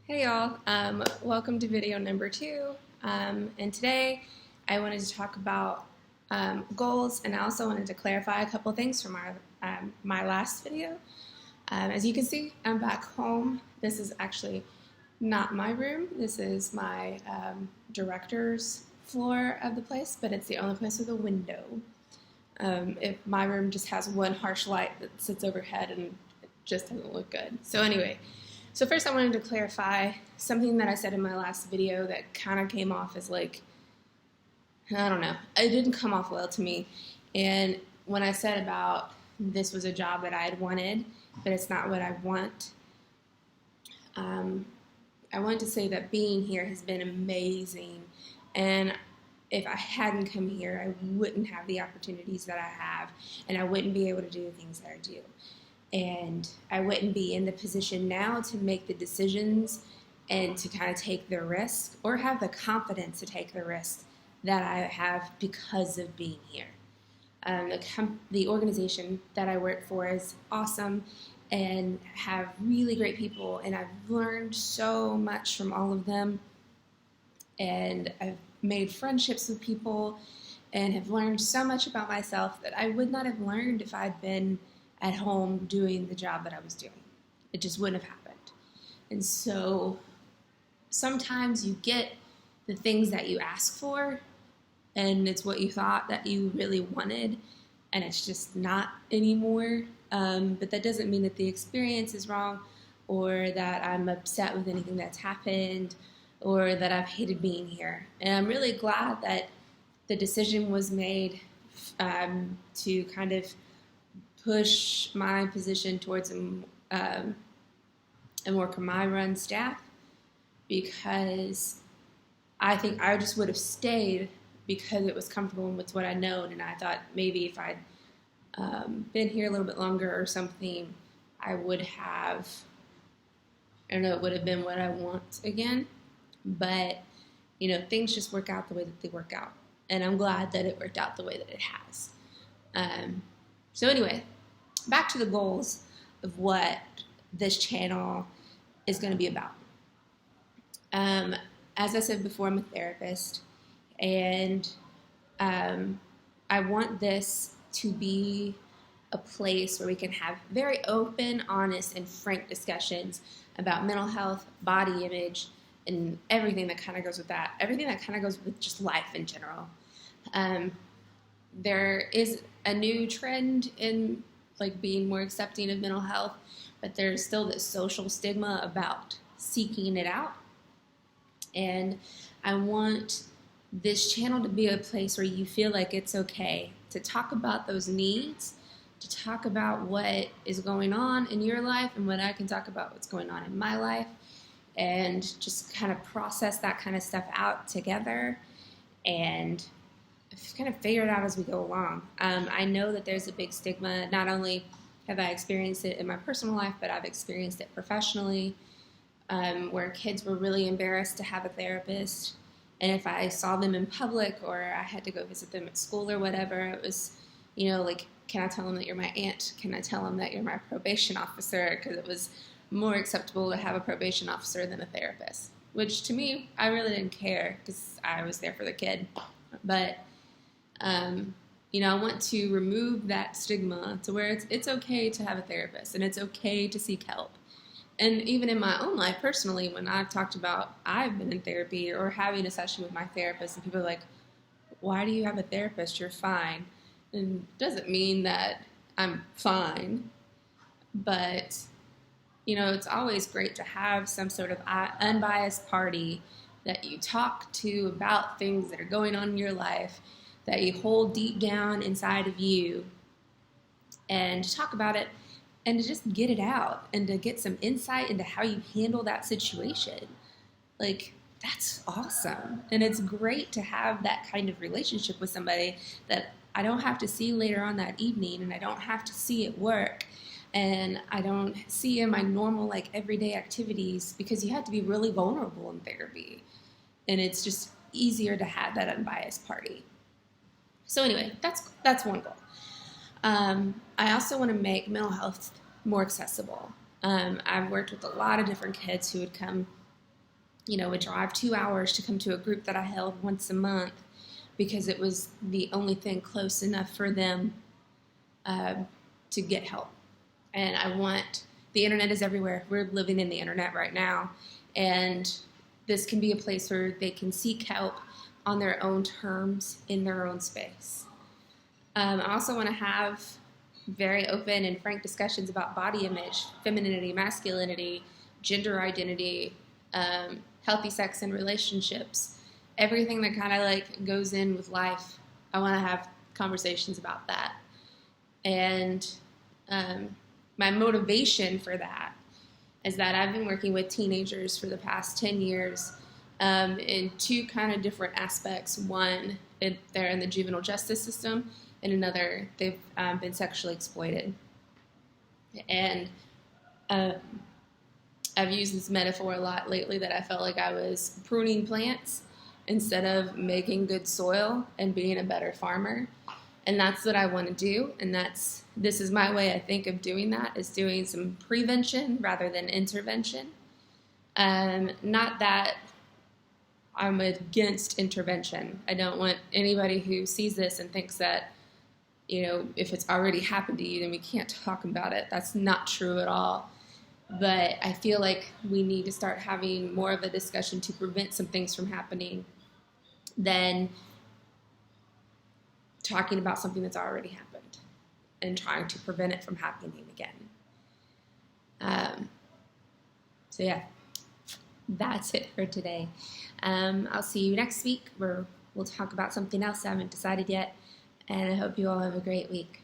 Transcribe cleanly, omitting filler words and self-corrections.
Hey y'all, welcome to video number 2. And today I wanted to talk about goals, and I also wanted to clarify a couple things from my last video. As you can see, I'm back home. This is actually not my room. This is my director's floor of the place, but it's the only place with a window. If my room just has one harsh light that sits overhead and it just doesn't look good. So anyway. So first I wanted to clarify something that I said in my last video that kind of came off as like, I don't know, it didn't come off well to me. And when I said about this was a job that I had wanted, but it's not what I want, I wanted to say that being here has been amazing. And if I hadn't come here, I wouldn't have the opportunities that I have, and I wouldn't be able to do the things that I do. And I wouldn't be in the position now to make the decisions and to kind of take the risk or have the confidence to take the risk that I have because of being here. The organization that I work for is awesome and have really great people, and I've learned so much from all of them, and I've made friendships with people and have learned so much about myself that I would not have learned if I'd been at home doing the job that I was doing. It just wouldn't have happened. And so sometimes you get the things that you ask for, and it's what you thought that you really wanted, and it's just not anymore. But that doesn't mean that the experience is wrong, or that I'm upset with anything that's happened, or that I've hated being here. And I'm really glad that the decision was made to kind of push my position towards a more Khmer-run staff, because I think I just would have stayed because it was comfortable and with what I'd known, and I thought maybe if I'd been here a little bit longer or something, I would have, I don't know, it would have been what I want again. But, you know, things just work out the way that they work out, and I'm glad that it worked out the way that it has. So anyway, back to the goals of what this channel is going to be about. As I said before, I'm a therapist, and I want this to be a place where we can have very open, honest, and frank discussions about mental health, body image, and everything that kind of goes with that. Everything that kind of goes with just life in general. There is a new trend in like being more accepting of mental health, but there's still this social stigma about seeking it out. And I want this channel to be a place where you feel like it's okay to talk about those needs, to talk about what is going on in your life, and when I can talk about what's going on in my life, and just kind of process that kind of stuff out together and kind of figure it out as we go along. I know that there's a big stigma. Not only have I experienced it in my personal life, but I've experienced it professionally, where kids were really embarrassed to have a therapist. And if I saw them in public or I had to go visit them at school or whatever, it was, you know, like, can I tell them that you're my aunt? Can I tell them that you're my probation officer? Because it was more acceptable to have a probation officer than a therapist, which to me, I really didn't care because I was there for the kid. But you know, I want to remove that stigma to where it's okay to have a therapist and it's okay to seek help. And even in my own life personally, when I've talked about I've been in therapy or having a session with my therapist, and people are like, why do you have a therapist? You're fine. And it doesn't mean that I'm fine, but you know, it's always great to have some sort of unbiased party that you talk to about things that are going on in your life, that you hold deep down inside of you, and to talk about it and to just get it out and to get some insight into how you handle that situation. Like, that's awesome. And it's great to have that kind of relationship with somebody that I don't have to see later on that evening, and I don't have to see at work, and I don't see in my normal, like, everyday activities, because you have to be really vulnerable in therapy. And it's just easier to have that unbiased party. So anyway, that's one goal. I also want to make mental health more accessible. I've worked with a lot of different kids who would come would drive 2 hours to come to a group that I held once a month because it was the only thing close enough for them to get help. And the internet is everywhere. We're living in the internet right now. And this can be a place where they can seek help on their own terms in their own space. I also want to have very open and frank discussions about body image, femininity, masculinity, gender identity, healthy sex and relationships, everything that kind of like goes in with life. I want to have conversations about that. And my motivation for that is that I've been working with teenagers for the past 10 years in two kind of different aspects. One, they're in the juvenile justice system, and another, they've been sexually exploited. And I've used this metaphor a lot lately that I felt like I was pruning plants instead of making good soil and being a better farmer. And that's what I want to do. And this is my way, I think, of doing that, is doing some prevention rather than intervention. Not that I'm against intervention. I don't want anybody who sees this and thinks that, if it's already happened to you, then we can't talk about it. That's not true at all. But I feel like we need to start having more of a discussion to prevent some things from happening than talking about something that's already happened and trying to prevent it from happening again. So yeah, that's it for today. I'll see you next week where we'll talk about something else I haven't decided yet, and I hope you all have a great week.